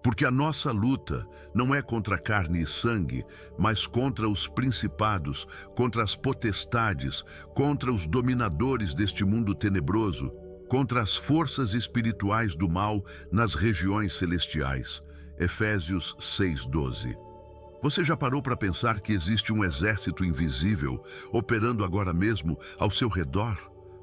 Porque a nossa luta não é contra carne e sangue, mas contra os principados, contra as potestades, contra os dominadores deste mundo tenebroso, contra as forças espirituais do mal nas regiões celestiais. Efésios 6:12. Você já parou para pensar que existe um exército invisível operando agora mesmo ao seu redor?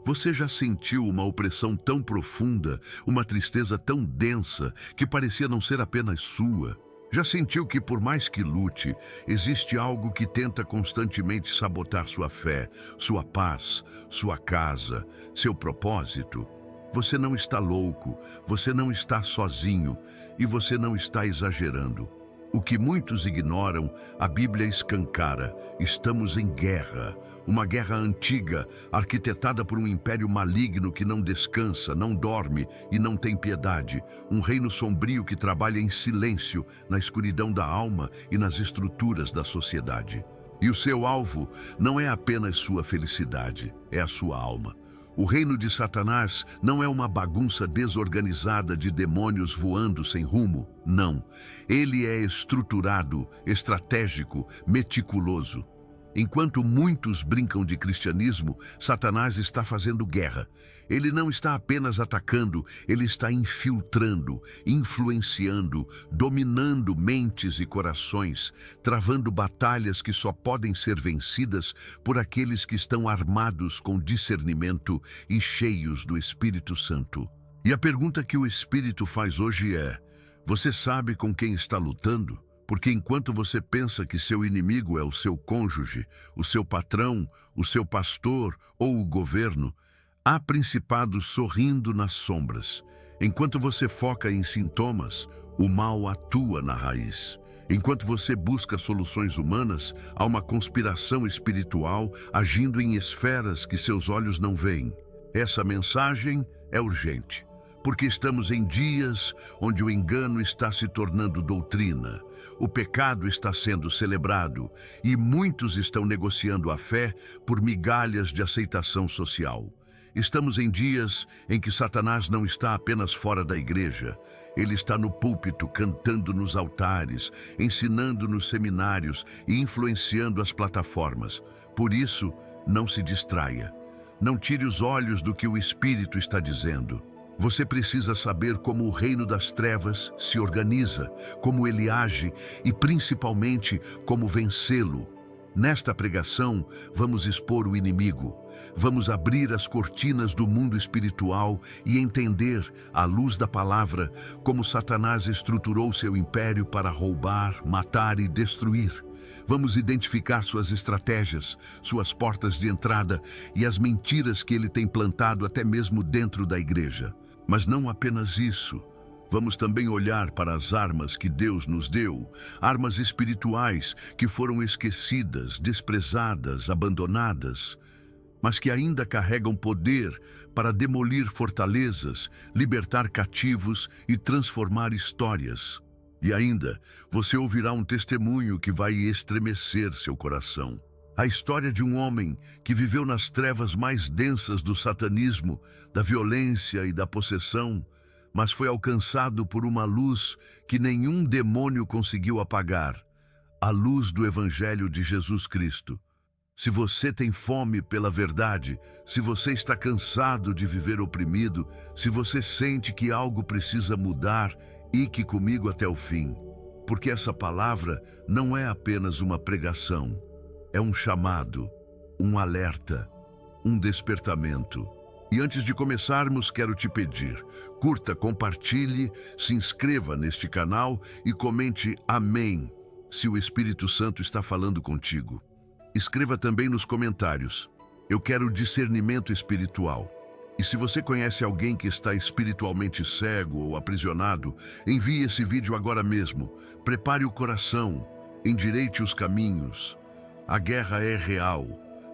Você já sentiu uma opressão tão profunda, uma tristeza tão densa, que parecia não ser apenas sua? Já sentiu que, por mais que lute, existe algo que tenta constantemente sabotar sua fé, sua paz, sua casa, seu propósito? Você não está louco, você não está sozinho e você não está exagerando. O que muitos ignoram, a Bíblia escancara. Estamos em guerra. Uma guerra antiga, arquitetada por um império maligno que não descansa, não dorme e não tem piedade. Um reino sombrio que trabalha em silêncio, na escuridão da alma e nas estruturas da sociedade. E o seu alvo não é apenas sua felicidade, é a sua alma. O reino de Satanás não é uma bagunça desorganizada de demônios voando sem rumo. Não. Ele é estruturado, estratégico, meticuloso. Enquanto muitos brincam de cristianismo, Satanás está fazendo guerra. Ele não está apenas atacando, ele está infiltrando, influenciando, dominando mentes e corações, travando batalhas que só podem ser vencidas por aqueles que estão armados com discernimento e cheios do Espírito Santo. E a pergunta que o Espírito faz hoje é: você sabe com quem está lutando? Porque enquanto você pensa que seu inimigo é o seu cônjuge, o seu patrão, o seu pastor ou o governo, há principados sorrindo nas sombras. Enquanto você foca em sintomas, o mal atua na raiz. Enquanto você busca soluções humanas, há uma conspiração espiritual agindo em esferas que seus olhos não veem. Essa mensagem é urgente. Porque estamos em dias onde o engano está se tornando doutrina, o pecado está sendo celebrado e muitos estão negociando a fé por migalhas de aceitação social. Estamos em dias em que Satanás não está apenas fora da igreja, ele está no púlpito, cantando nos altares, ensinando nos seminários e influenciando as plataformas. Por isso, não se distraia. Não tire os olhos do que o Espírito está dizendo. Você precisa saber como o reino das trevas se organiza, como ele age e, principalmente, como vencê-lo. Nesta pregação, vamos expor o inimigo. Vamos abrir as cortinas do mundo espiritual e entender, à luz da palavra, como Satanás estruturou seu império para roubar, matar e destruir. Vamos identificar suas estratégias, suas portas de entrada e as mentiras que ele tem plantado até mesmo dentro da igreja. Mas não apenas isso. Vamos também olhar para as armas que Deus nos deu, armas espirituais que foram esquecidas, desprezadas, abandonadas, mas que ainda carregam poder para demolir fortalezas, libertar cativos e transformar histórias. E ainda, você ouvirá um testemunho que vai estremecer seu coração. A história de um homem que viveu nas trevas mais densas do satanismo, da violência e da possessão, mas foi alcançado por uma luz que nenhum demônio conseguiu apagar, a luz do Evangelho de Jesus Cristo. Se você tem fome pela verdade, se você está cansado de viver oprimido, se você sente que algo precisa mudar, fique comigo até o fim, porque essa palavra não é apenas uma pregação. É um chamado, um alerta, um despertamento. E antes de começarmos, quero te pedir, curta, compartilhe, se inscreva neste canal e comente amém, se o Espírito Santo está falando contigo. Escreva também nos comentários, eu quero discernimento espiritual. E se você conhece alguém que está espiritualmente cego ou aprisionado, envie esse vídeo agora mesmo. Prepare o coração, endireite os caminhos. A guerra é real,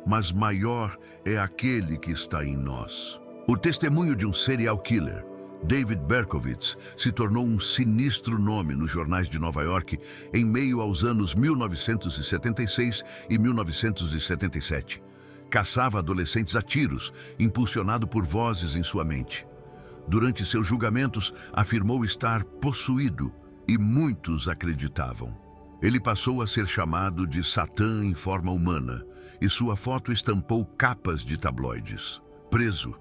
mas maior é aquele que está em nós. O testemunho de um serial killer, David Berkowitz, se tornou um sinistro nome nos jornais de Nova York em meio aos anos 1976 e 1977. Caçava adolescentes a tiros, impulsionado por vozes em sua mente. Durante seus julgamentos, afirmou estar possuído e muitos acreditavam. Ele passou a ser chamado de Satã em forma humana, e sua foto estampou capas de tabloides. Preso,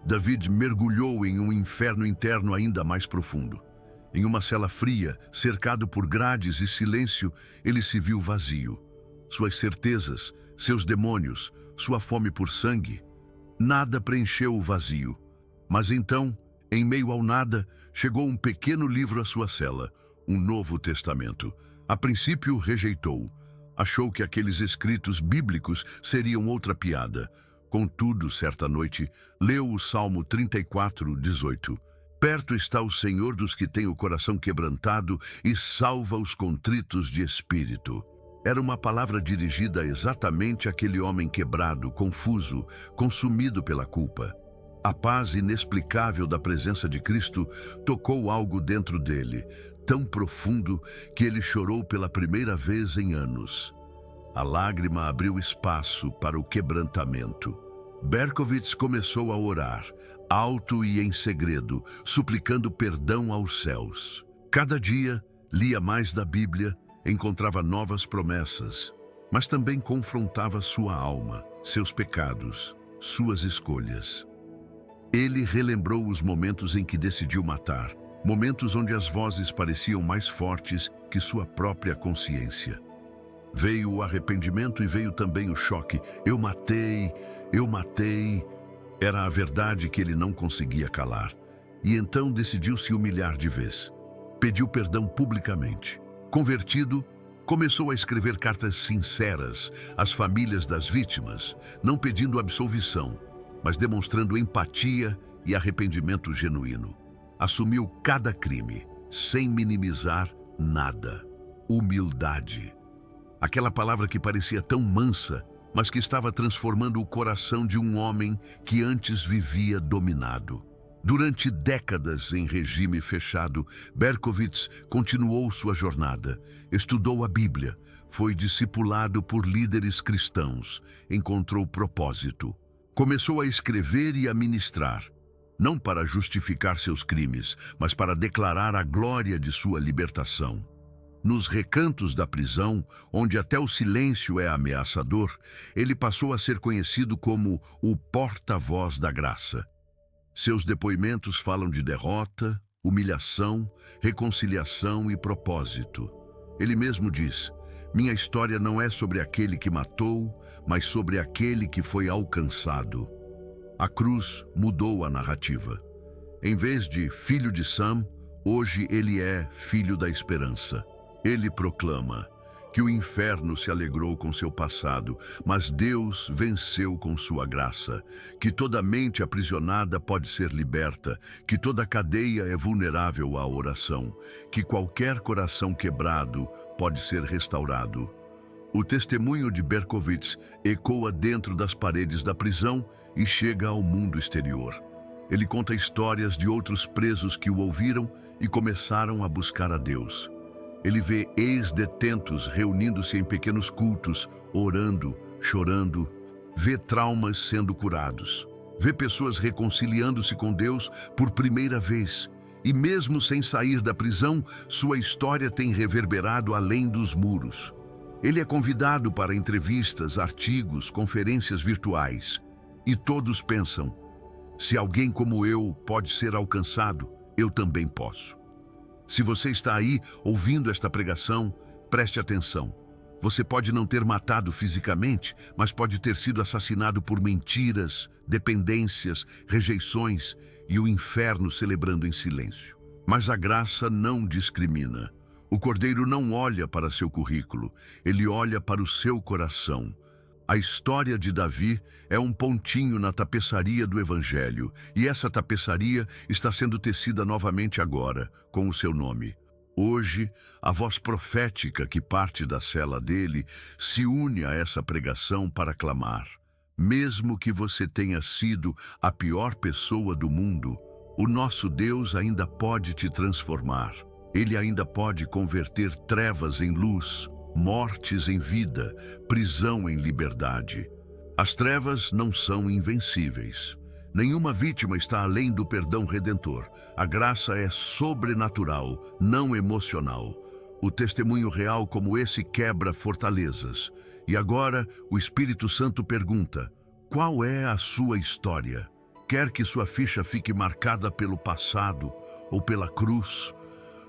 David mergulhou em um inferno interno ainda mais profundo. Em uma cela fria, cercado por grades e silêncio, ele se viu vazio. Suas certezas, seus demônios, sua fome por sangue, nada preencheu o vazio. Mas então, em meio ao nada, chegou um pequeno livro à sua cela, um Novo Testamento. A princípio, rejeitou. Achou que aqueles escritos bíblicos seriam outra piada. Contudo, certa noite, leu o Salmo 34:18. Perto está o Senhor dos que têm o coração quebrantado e salva os contritos de espírito. Era uma palavra dirigida exatamente àquele homem quebrado, confuso, consumido pela culpa. A paz inexplicável da presença de Cristo tocou algo dentro dele, tão profundo que ele chorou pela primeira vez em anos. A lágrima abriu espaço para o quebrantamento. Berkowitz começou a orar, alto e em segredo, suplicando perdão aos céus. Cada dia, lia mais da Bíblia, encontrava novas promessas, mas também confrontava sua alma, seus pecados, suas escolhas. Ele relembrou os momentos em que decidiu matar, momentos onde as vozes pareciam mais fortes que sua própria consciência. Veio o arrependimento e veio também o choque. Eu matei. Era a verdade que ele não conseguia calar. E então decidiu se humilhar de vez. Pediu perdão publicamente. Convertido, começou a escrever cartas sinceras às famílias das vítimas, não pedindo absolvição, mas demonstrando empatia e arrependimento genuíno. Assumiu cada crime, sem minimizar nada. Humildade. Aquela palavra que parecia tão mansa, mas que estava transformando o coração de um homem que antes vivia dominado. Durante décadas em regime fechado, Berkowitz continuou sua jornada. Estudou a Bíblia, foi discipulado por líderes cristãos, encontrou propósito. Começou a escrever e a ministrar, não para justificar seus crimes, mas para declarar a glória de sua libertação. Nos recantos da prisão, onde até o silêncio é ameaçador, ele passou a ser conhecido como o porta-voz da graça. Seus depoimentos falam de derrota, humilhação, reconciliação e propósito. Ele mesmo diz: minha história não é sobre aquele que matou, mas sobre aquele que foi alcançado. A cruz mudou a narrativa. Em vez de filho de Sam, hoje ele é filho da esperança. Ele proclama que o inferno se alegrou com seu passado, mas Deus venceu com sua graça, que toda mente aprisionada pode ser liberta, que toda cadeia é vulnerável à oração, que qualquer coração quebrado pode ser restaurado. O testemunho de Berkowitz ecoa dentro das paredes da prisão e chega ao mundo exterior. Ele conta histórias de outros presos que o ouviram e começaram a buscar a Deus. Ele vê ex-detentos reunindo-se em pequenos cultos, orando, chorando. Vê traumas sendo curados. Vê pessoas reconciliando-se com Deus por primeira vez. E mesmo sem sair da prisão, sua história tem reverberado além dos muros. Ele é convidado para entrevistas, artigos, conferências virtuais. E todos pensam: se alguém como eu pode ser alcançado, eu também posso. Se você está aí ouvindo esta pregação, preste atenção. Você pode não ter matado fisicamente, mas pode ter sido assassinado por mentiras, dependências, rejeições e o inferno celebrando em silêncio. Mas a graça não discrimina. O Cordeiro não olha para seu currículo, ele olha para o seu coração. A história de Davi é um pontinho na tapeçaria do Evangelho, e essa tapeçaria está sendo tecida novamente agora, com o seu nome. Hoje, a voz profética que parte da cela dele se une a essa pregação para clamar: mesmo que você tenha sido a pior pessoa do mundo, o nosso Deus ainda pode te transformar. Ele ainda pode converter trevas em luz, mortes em vida, prisão em liberdade. As trevas não são invencíveis. Nenhuma vítima está além do perdão redentor. A graça é sobrenatural, não emocional. O testemunho real como esse quebra fortalezas. E agora, o Espírito Santo pergunta: qual é a sua história? Quer que sua ficha fique marcada pelo passado ou pela cruz?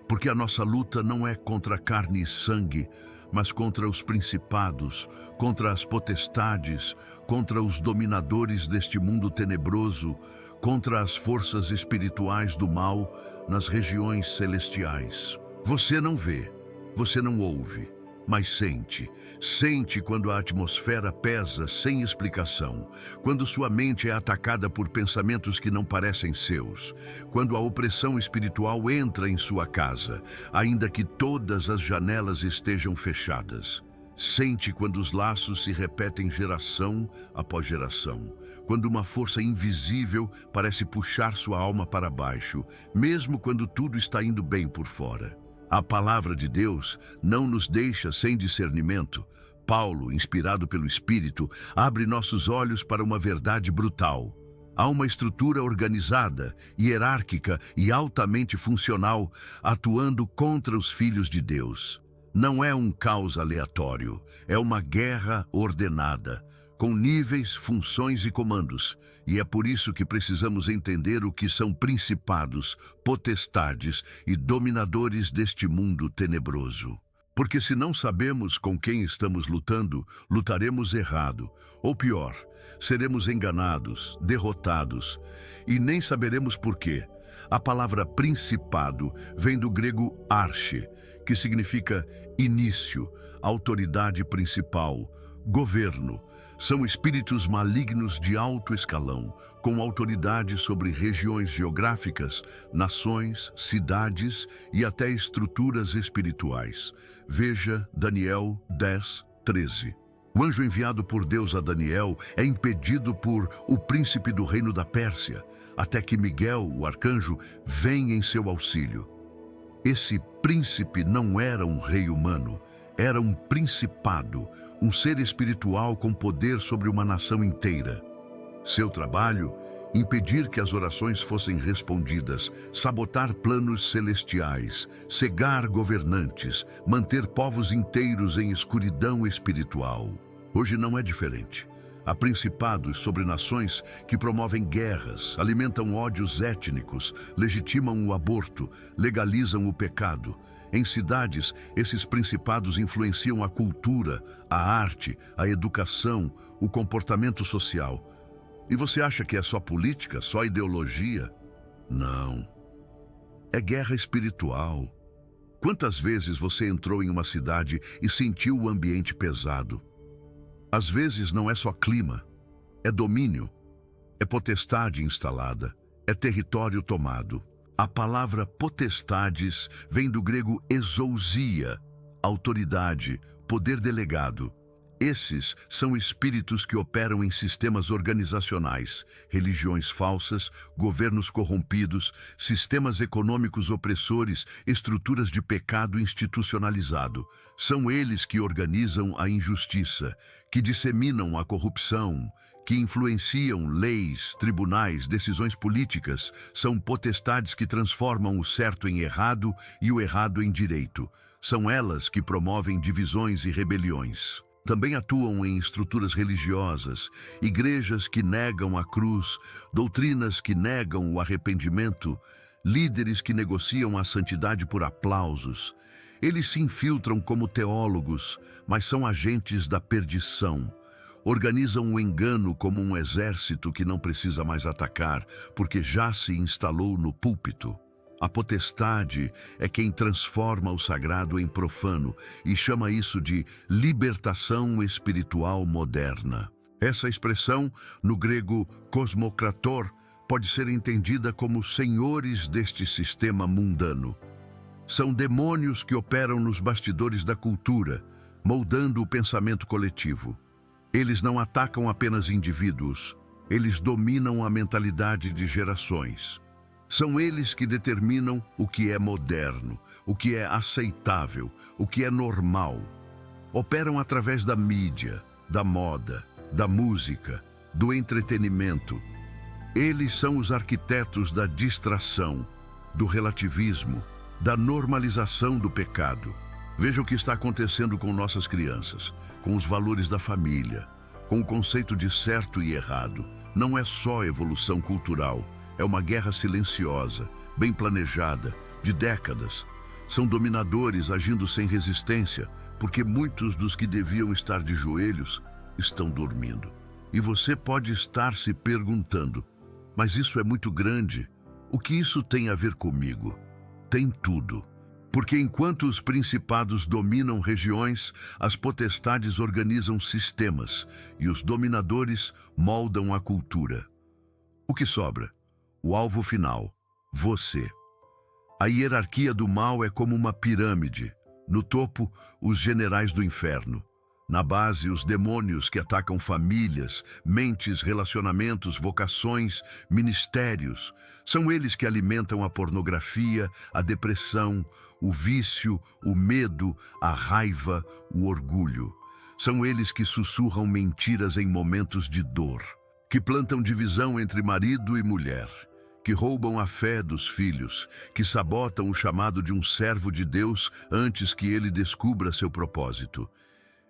Porque a nossa luta não é contra carne e sangue, mas contra os principados, contra as potestades, contra os dominadores deste mundo tenebroso, contra as forças espirituais do mal nas regiões celestiais. Você não vê, você não ouve, mas sente. Sente quando a atmosfera pesa sem explicação, quando sua mente é atacada por pensamentos que não parecem seus, quando a opressão espiritual entra em sua casa, ainda que todas as janelas estejam fechadas. Sente quando os laços se repetem geração após geração, quando uma força invisível parece puxar sua alma para baixo, mesmo quando tudo está indo bem por fora. A palavra de Deus não nos deixa sem discernimento. Paulo, inspirado pelo Espírito, abre nossos olhos para uma verdade brutal. Há uma estrutura organizada, hierárquica e altamente funcional, atuando contra os filhos de Deus. Não é um caos aleatório, é uma guerra ordenada, com níveis, funções e comandos. E é por isso que precisamos entender o que são principados, potestades e dominadores deste mundo tenebroso. Porque se não sabemos com quem estamos lutando, lutaremos errado. Ou pior, seremos enganados, derrotados, e nem saberemos por quê. A palavra principado vem do grego arche, que significa início, autoridade principal, governo. São espíritos malignos de alto escalão, com autoridade sobre regiões geográficas, nações, cidades e até estruturas espirituais. Veja Daniel 10:13. O anjo enviado por Deus a Daniel é impedido por o príncipe do reino da Pérsia, até que Miguel, o arcanjo, vem em seu auxílio. Esse príncipe não era um rei humano, era um principado, um ser espiritual com poder sobre uma nação inteira. Seu trabalho, impedir que as orações fossem respondidas, sabotar planos celestiais, cegar governantes, manter povos inteiros em escuridão espiritual. Hoje não é diferente. Há principados sobre nações que promovem guerras, alimentam ódios étnicos, legitimam o aborto, legalizam o pecado. Em cidades, esses principados influenciam a cultura, a arte, a educação, o comportamento social. E você acha que é só política, só ideologia? Não. É guerra espiritual. Quantas vezes você entrou em uma cidade e sentiu o ambiente pesado? Às vezes não é só clima, é domínio, é potestade instalada, é território tomado. A palavra potestades vem do grego exousia, autoridade, poder delegado. Esses são espíritos que operam em sistemas organizacionais, religiões falsas, governos corrompidos, sistemas econômicos opressores, estruturas de pecado institucionalizado. São eles que organizam a injustiça, que disseminam a corrupção, que influenciam leis, tribunais, decisões políticas. São potestades que transformam o certo em errado e o errado em direito. São elas que promovem divisões e rebeliões. Também atuam em estruturas religiosas, igrejas que negam a cruz, doutrinas que negam o arrependimento, líderes que negociam a santidade por aplausos. Eles se infiltram como teólogos, mas são agentes da perdição. Organizam o engano como um exército que não precisa mais atacar, porque já se instalou no púlpito. A potestade é quem transforma o sagrado em profano e chama isso de libertação espiritual moderna. Essa expressão, no grego cosmokrator, pode ser entendida como senhores deste sistema mundano. São demônios que operam nos bastidores da cultura, moldando o pensamento coletivo. Eles não atacam apenas indivíduos, eles dominam a mentalidade de gerações. São eles que determinam o que é moderno, o que é aceitável, o que é normal. Operam através da mídia, da moda, da música, do entretenimento. Eles são os arquitetos da distração, do relativismo, da normalização do pecado. Veja o que está acontecendo com nossas crianças, com os valores da família, com o conceito de certo e errado. Não é só evolução cultural, é uma guerra silenciosa, bem planejada, de décadas. São dominadores agindo sem resistência, porque muitos dos que deviam estar de joelhos estão dormindo. E você pode estar se perguntando, mas isso é muito grande, o que isso tem a ver comigo? Tem tudo. Porque enquanto os principados dominam regiões, as potestades organizam sistemas e os dominadores moldam a cultura. O que sobra? O alvo final, você. A hierarquia do mal é como uma pirâmide. No topo, os generais do inferno. Na base, os demônios que atacam famílias, mentes, relacionamentos, vocações, ministérios. São eles que alimentam a pornografia, a depressão, o vício, o medo, a raiva, o orgulho. São eles que sussurram mentiras em momentos de dor, que plantam divisão entre marido e mulher, que roubam a fé dos filhos, que sabotam o chamado de um servo de Deus antes que ele descubra seu propósito.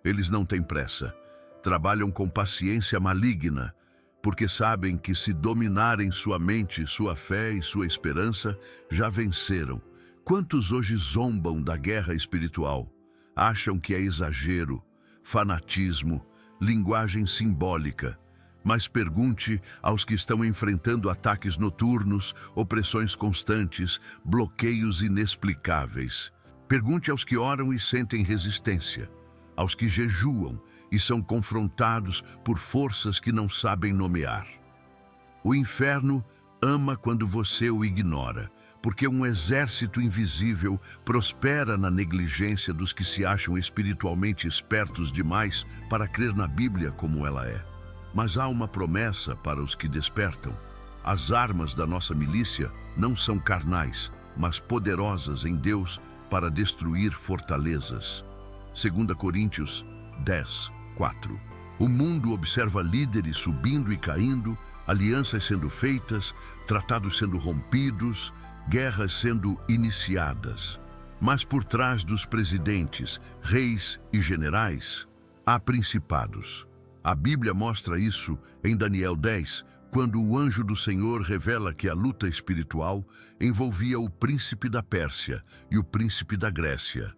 Eles não têm pressa, trabalham com paciência maligna, porque sabem que se dominarem sua mente, sua fé e sua esperança, já venceram. Quantos hoje zombam da guerra espiritual? Acham que é exagero, fanatismo, linguagem simbólica. Mas pergunte aos que estão enfrentando ataques noturnos, opressões constantes, bloqueios inexplicáveis. Pergunte aos que oram e sentem resistência, aos que jejuam e são confrontados por forças que não sabem nomear. O inferno ama quando você o ignora, porque um exército invisível prospera na negligência dos que se acham espiritualmente espertos demais para crer na Bíblia como ela é. Mas há uma promessa para os que despertam. As armas da nossa milícia não são carnais, mas poderosas em Deus para destruir fortalezas. 2 Coríntios 10, 4. O mundo observa líderes subindo e caindo, alianças sendo feitas, tratados sendo rompidos, guerras sendo iniciadas. Mas por trás dos presidentes, reis e generais, há principados. A Bíblia mostra isso em Daniel 10, quando o anjo do Senhor revela que a luta espiritual envolvia o príncipe da Pérsia e o príncipe da Grécia,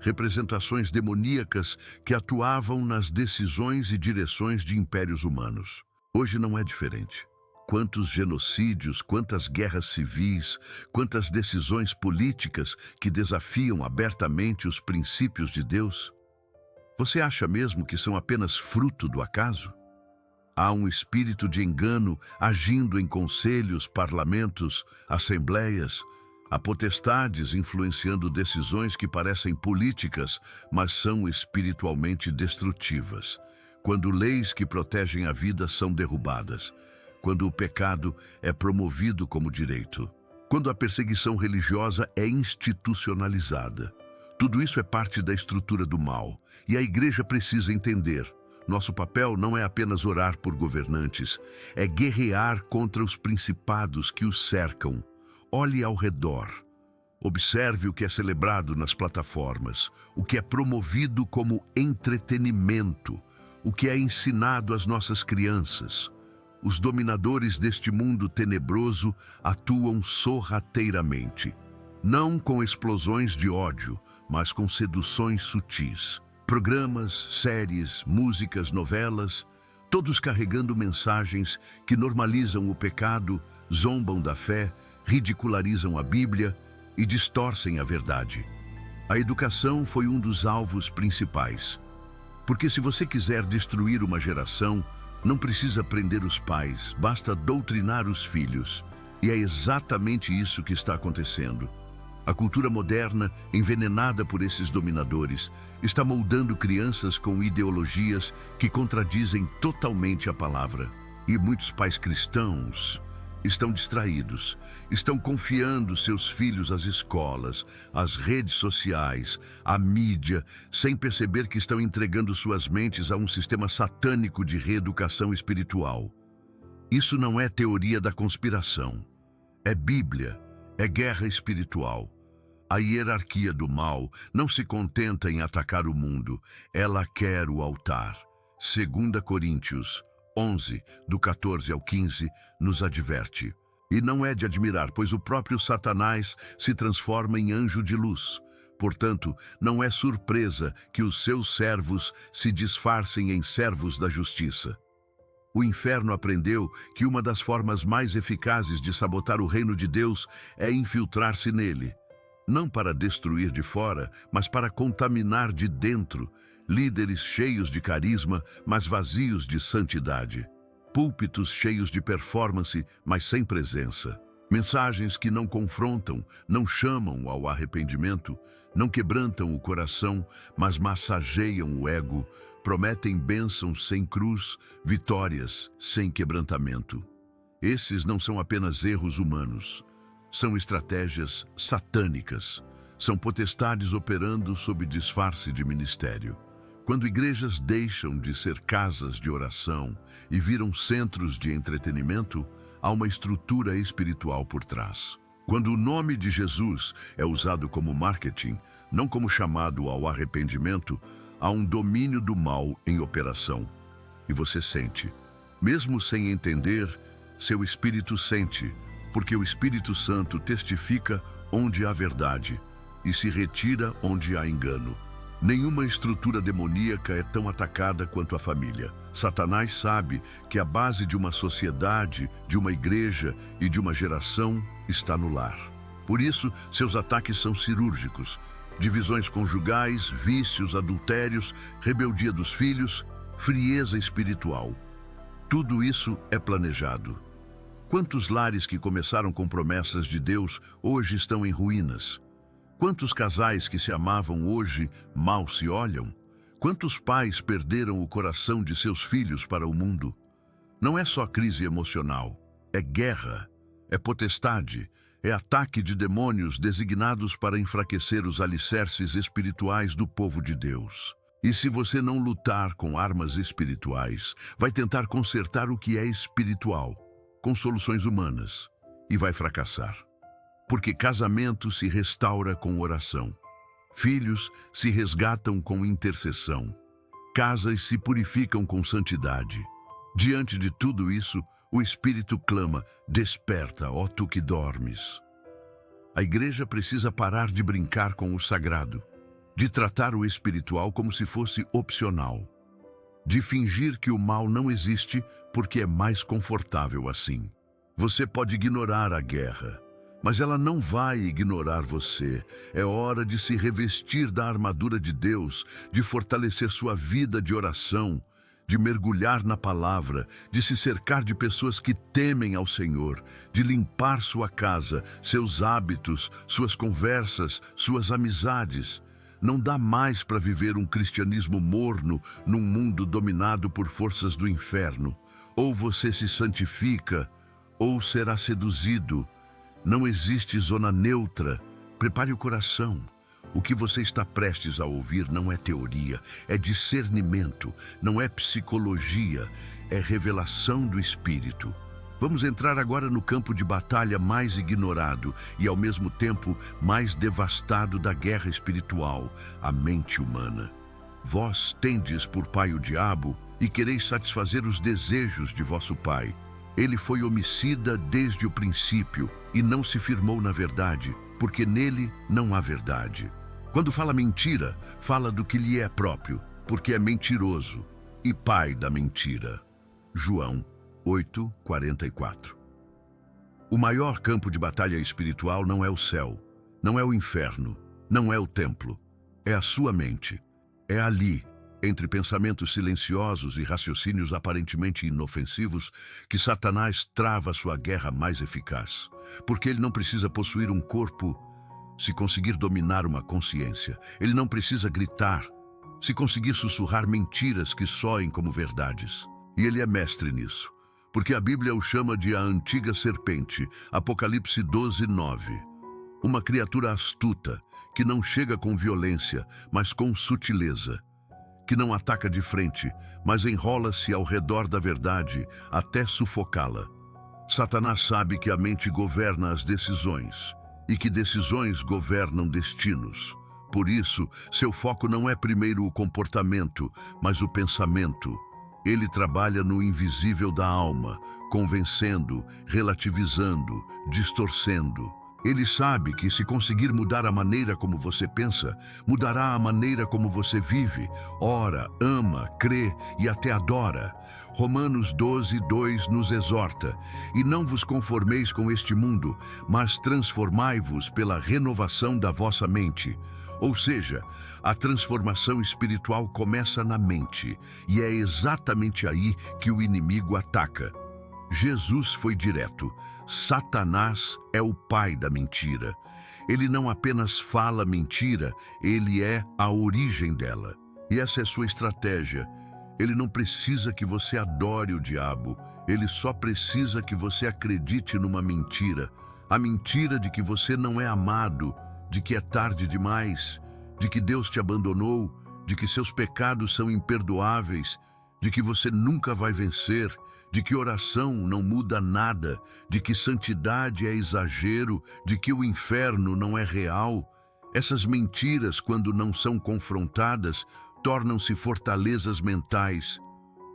representações demoníacas que atuavam nas decisões e direções de impérios humanos. Hoje não é diferente. Quantos genocídios, quantas guerras civis, quantas decisões políticas que desafiam abertamente os princípios de Deus? Você acha mesmo que são apenas fruto do acaso? Há um espírito de engano agindo em conselhos, parlamentos, assembleias. Há potestades influenciando decisões que parecem políticas, mas são espiritualmente destrutivas. Quando leis que protegem a vida são derrubadas. Quando o pecado é promovido como direito. Quando a perseguição religiosa é institucionalizada. Tudo isso é parte da estrutura do mal, e a igreja precisa entender. Nosso papel não é apenas orar por governantes, é guerrear contra os principados que os cercam. Olhe ao redor. Observe o que é celebrado nas plataformas, o que é promovido como entretenimento, o que é ensinado às nossas crianças. Os dominadores deste mundo tenebroso atuam sorrateiramente, não com explosões de ódio, mas com seduções sutis. Programas, séries, músicas, novelas, todos carregando mensagens que normalizam o pecado, zombam da fé, ridicularizam a Bíblia e distorcem a verdade. A educação foi um dos alvos principais. Porque se você quiser destruir uma geração, não precisa prender os pais, basta doutrinar os filhos. E é exatamente isso que está acontecendo. A cultura moderna, envenenada por esses dominadores, está moldando crianças com ideologias que contradizem totalmente a palavra. E muitos pais cristãos estão distraídos, estão confiando seus filhos às escolas, às redes sociais, à mídia, sem perceber que estão entregando suas mentes a um sistema satânico de reeducação espiritual. Isso não é teoria da conspiração. É Bíblia, é guerra espiritual. A hierarquia do mal não se contenta em atacar o mundo, ela quer o altar. 2 Coríntios 11, do 14 ao 15, nos adverte. E não é de admirar, pois o próprio Satanás se transforma em anjo de luz. Portanto, não é surpresa que os seus servos se disfarcem em servos da justiça. O inferno aprendeu que uma das formas mais eficazes de sabotar o reino de Deus é infiltrar-se nele. Não para destruir de fora, mas para contaminar de dentro. Líderes cheios de carisma, mas vazios de santidade. Púlpitos cheios de performance, mas sem presença. Mensagens que não confrontam, não chamam ao arrependimento, não quebrantam o coração, mas massageiam o ego, prometem bênçãos sem cruz, vitórias sem quebrantamento. Esses não são apenas erros humanos, são estratégias satânicas, são potestades operando sob disfarce de ministério. Quando igrejas deixam de ser casas de oração e viram centros de entretenimento, há uma estrutura espiritual por trás. Quando o nome de Jesus é usado como marketing, não como chamado ao arrependimento, há um domínio do mal em operação. E você sente. Mesmo sem entender, seu espírito sente, porque o Espírito Santo testifica onde há verdade e se retira onde há engano. Nenhuma estrutura demoníaca é tão atacada quanto a família. Satanás sabe que a base de uma sociedade, de uma igreja e de uma geração está no lar. Por isso, seus ataques são cirúrgicos. Divisões conjugais, vícios, adultérios, rebeldia dos filhos, frieza espiritual. Tudo isso é planejado. Quantos lares que começaram com promessas de Deus hoje estão em ruínas? Quantos casais que se amavam hoje mal se olham? Quantos pais perderam o coração de seus filhos para o mundo? Não é só crise emocional, é guerra, é potestade, é ataque de demônios designados para enfraquecer os alicerces espirituais do povo de Deus. E se você não lutar com armas espirituais, vai tentar consertar o que é espiritual, com soluções humanas, e vai fracassar. Porque casamento se restaura com oração. Filhos se resgatam com intercessão. Casas se purificam com santidade. Diante de tudo isso, o Espírito clama: desperta, ó tu que dormes. A igreja precisa parar de brincar com o sagrado, de tratar o espiritual como se fosse opcional, de fingir que o mal não existe porque é mais confortável assim. Você pode ignorar a guerra, mas ela não vai ignorar você. É hora de se revestir da armadura de Deus, de fortalecer sua vida de oração, de mergulhar na palavra, de se cercar de pessoas que temem ao Senhor, de limpar sua casa, seus hábitos, suas conversas, suas amizades. Não dá mais para viver um cristianismo morno num mundo dominado por forças do inferno. Ou você se santifica, ou será seduzido. Não existe zona neutra. Prepare o coração. O que você está prestes a ouvir não é teoria, é discernimento, não é psicologia, é revelação do Espírito. Vamos entrar agora no campo de batalha mais ignorado e, ao mesmo tempo, mais devastado da guerra espiritual, a mente humana. Vós tendes por pai o diabo e quereis satisfazer os desejos de vosso pai. Ele foi homicida desde o princípio e não se firmou na verdade, porque nele não há verdade. Quando fala mentira, fala do que lhe é próprio, porque é mentiroso e pai da mentira. João 8:44. O maior campo de batalha espiritual não é o céu, não é o inferno, não é o templo, é a sua mente. É ali, entre pensamentos silenciosos e raciocínios aparentemente inofensivos, que Satanás trava sua guerra mais eficaz. Porque ele não precisa possuir um corpo se conseguir dominar uma consciência. Ele não precisa gritar se conseguir sussurrar mentiras que soem como verdades. E ele é mestre nisso, porque a Bíblia o chama de a antiga serpente, Apocalipse 12:9. Uma criatura astuta, que não chega com violência, mas com sutileza. que não ataca de frente, mas enrola-se ao redor da verdade até sufocá-la. Satanás sabe que a mente governa as decisões e que decisões governam destinos. Por isso, seu foco não é primeiro o comportamento, mas o pensamento. Ele trabalha no invisível da alma, convencendo, relativizando, distorcendo. Ele sabe que se conseguir mudar a maneira como você pensa, mudará a maneira como você vive, ora, ama, crê e até adora. Romanos 12:2 nos exorta: e não vos conformeis com este mundo, mas transformai-vos pela renovação da vossa mente. Ou seja, a transformação espiritual começa na mente, e é exatamente aí que o inimigo ataca. Jesus foi direto. Satanás é o pai da mentira. Ele não apenas fala mentira, ele é a origem dela. E essa é sua estratégia. Ele não precisa que você adore o diabo. Ele só precisa que você acredite numa mentira. A mentira de que você não é amado, de que é tarde demais, de que Deus te abandonou, de que seus pecados são imperdoáveis, de que você nunca vai vencer, de que oração não muda nada, de que santidade é exagero, de que o inferno não é real. Essas mentiras, quando não são confrontadas, tornam-se fortalezas mentais,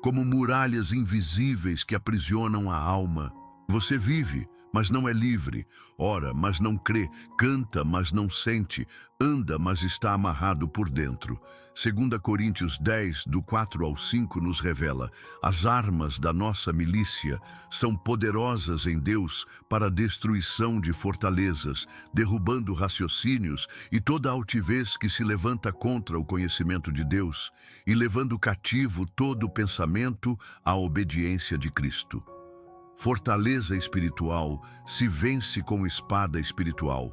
como muralhas invisíveis que aprisionam a alma. Você vive, mas não é livre, ora, mas não crê, canta, mas não sente, anda, mas está amarrado por dentro. 2 Coríntios 10, do 4 ao 5, nos revela: as armas da nossa milícia são poderosas em Deus para a destruição de fortalezas, derrubando raciocínios e toda altivez que se levanta contra o conhecimento de Deus, e levando cativo todo o pensamento à obediência de Cristo. Fortaleza espiritual se vence com espada espiritual.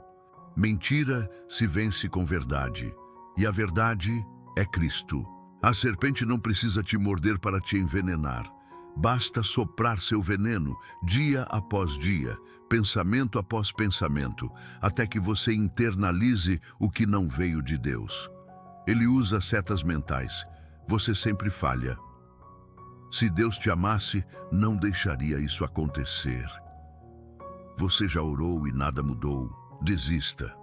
Mentira se vence com verdade. E a verdade é Cristo. A serpente não precisa te morder para te envenenar. Basta soprar seu veneno dia após dia, pensamento após pensamento, até que você internalize o que não veio de Deus. Ele usa setas mentais. Você sempre falha. Se Deus te amasse, não deixaria isso acontecer. Você já orou e nada mudou. Desista.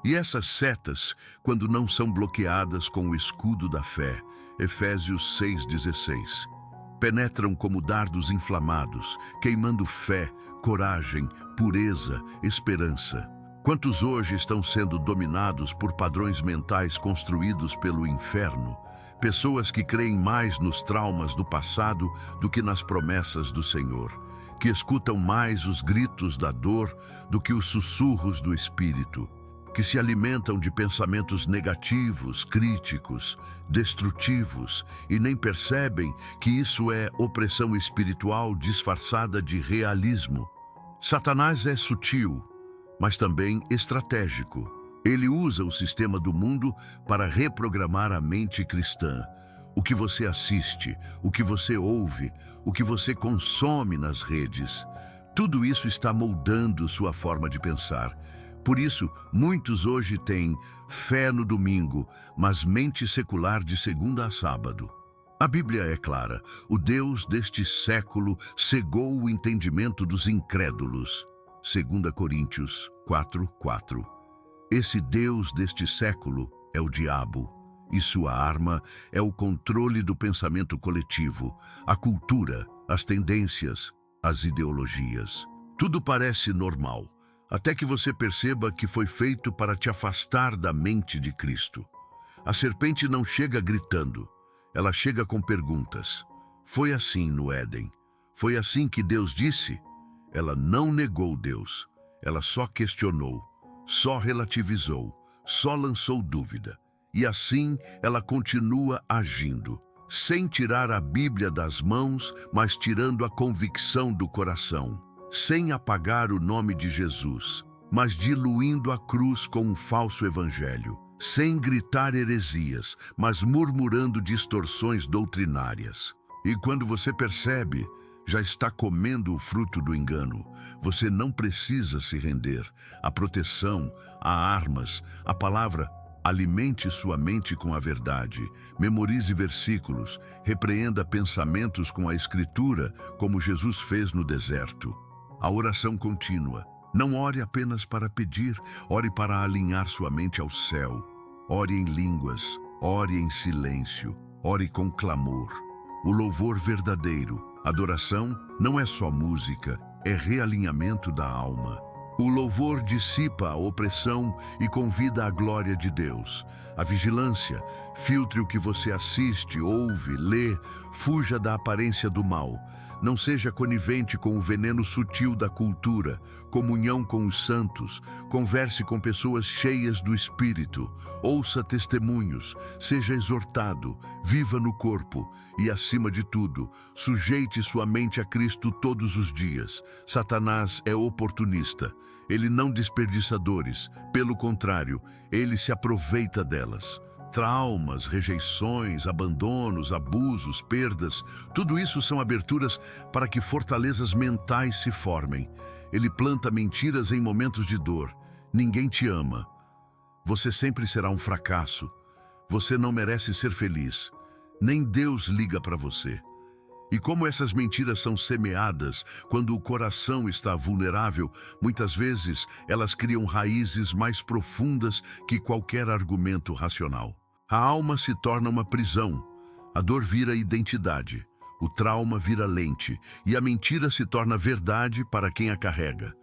E essas setas, quando não são bloqueadas com o escudo da fé, Efésios 6,16, penetram como dardos inflamados, queimando fé, coragem, pureza, esperança. Quantos hoje estão sendo dominados por padrões mentais construídos pelo inferno? Pessoas que creem mais nos traumas do passado do que nas promessas do Senhor, que escutam mais os gritos da dor do que os sussurros do Espírito, que se alimentam de pensamentos negativos, críticos, destrutivos e nem percebem que isso é opressão espiritual disfarçada de realismo. Satanás é sutil, mas também estratégico. Ele usa o sistema do mundo para reprogramar a mente cristã. O que você assiste, o que você ouve, o que você consome nas redes, tudo isso está moldando sua forma de pensar. Por isso, muitos hoje têm fé no domingo, mas mente secular de segunda a sábado. A Bíblia é clara: o Deus deste século cegou o entendimento dos incrédulos. 2 Coríntios 4:4. Esse Deus deste século é o diabo, e sua arma é o controle do pensamento coletivo, a cultura, as tendências, as ideologias. Tudo parece normal, até que você perceba que foi feito para te afastar da mente de Cristo. A serpente não chega gritando, ela chega com perguntas. Foi assim no Éden? Foi assim que Deus disse? Ela não negou Deus, ela só questionou, só relativizou, só lançou dúvida. E assim ela continua agindo, sem tirar a Bíblia das mãos, mas tirando a convicção do coração, sem apagar o nome de Jesus, mas diluindo a cruz com um falso evangelho, sem gritar heresias, mas murmurando distorções doutrinárias. E quando você percebe, já está comendo o fruto do engano. Você não precisa se render. A proteção, há armas, a palavra Alimente sua mente com a verdade, memorize versículos, repreenda pensamentos com a Escritura, como Jesus fez no deserto. A oração contínua. Não ore apenas para pedir, ore para alinhar sua mente ao céu. Ore em línguas, ore em silêncio, ore com clamor. O louvor verdadeiro, adoração, não é só música, é realinhamento da alma. O louvor dissipa a opressão e convida à glória de Deus. A vigilância, filtre o que você assiste, ouve, lê, fuja da aparência do mal. Não seja conivente com o veneno sutil da cultura, comunhão com os santos, converse com pessoas cheias do Espírito, ouça testemunhos, seja exortado, viva no corpo e, acima de tudo, sujeite sua mente a Cristo todos os dias. Satanás é oportunista. Ele não desperdiça dores, pelo contrário, ele se aproveita delas. Traumas, rejeições, abandonos, abusos, perdas, tudo isso são aberturas para que fortalezas mentais se formem. Ele planta mentiras em momentos de dor. Ninguém te ama. Você sempre será um fracasso. Você não merece ser feliz. Nem Deus liga para você. E como essas mentiras são semeadas quando o coração está vulnerável, muitas vezes elas criam raízes mais profundas que qualquer argumento racional. A alma se torna uma prisão, a dor vira identidade, o trauma vira lente e a mentira se torna verdade para quem a carrega.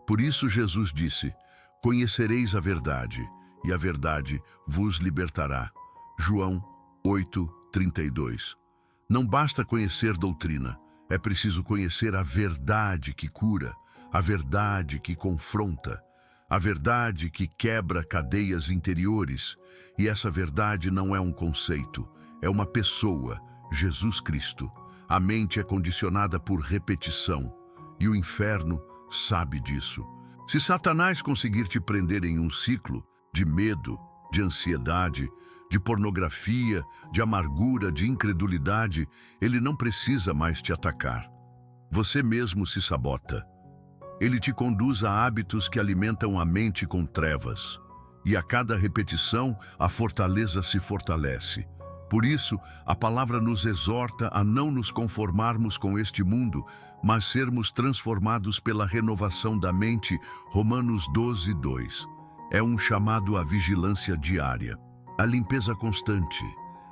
Por isso Jesus disse: "Conhecereis a verdade, e a verdade vos libertará." João 8:32. Não basta conhecer doutrina, é preciso conhecer a verdade que cura, a verdade que confronta, a verdade que quebra cadeias interiores. E essa verdade não é um conceito, é uma pessoa, Jesus Cristo. A mente é condicionada por repetição, e o inferno sabe disso. Se Satanás conseguir te prender em um ciclo de medo, de ansiedade, de pornografia, de amargura, de incredulidade, ele não precisa mais te atacar. Você mesmo se sabota. Ele te conduz a hábitos que alimentam a mente com trevas. E a cada repetição, a fortaleza se fortalece. Por isso, a palavra nos exorta a não nos conformarmos com este mundo, mas sermos transformados pela renovação da mente. Romanos 12:2. É um chamado à vigilância diária, a limpeza constante,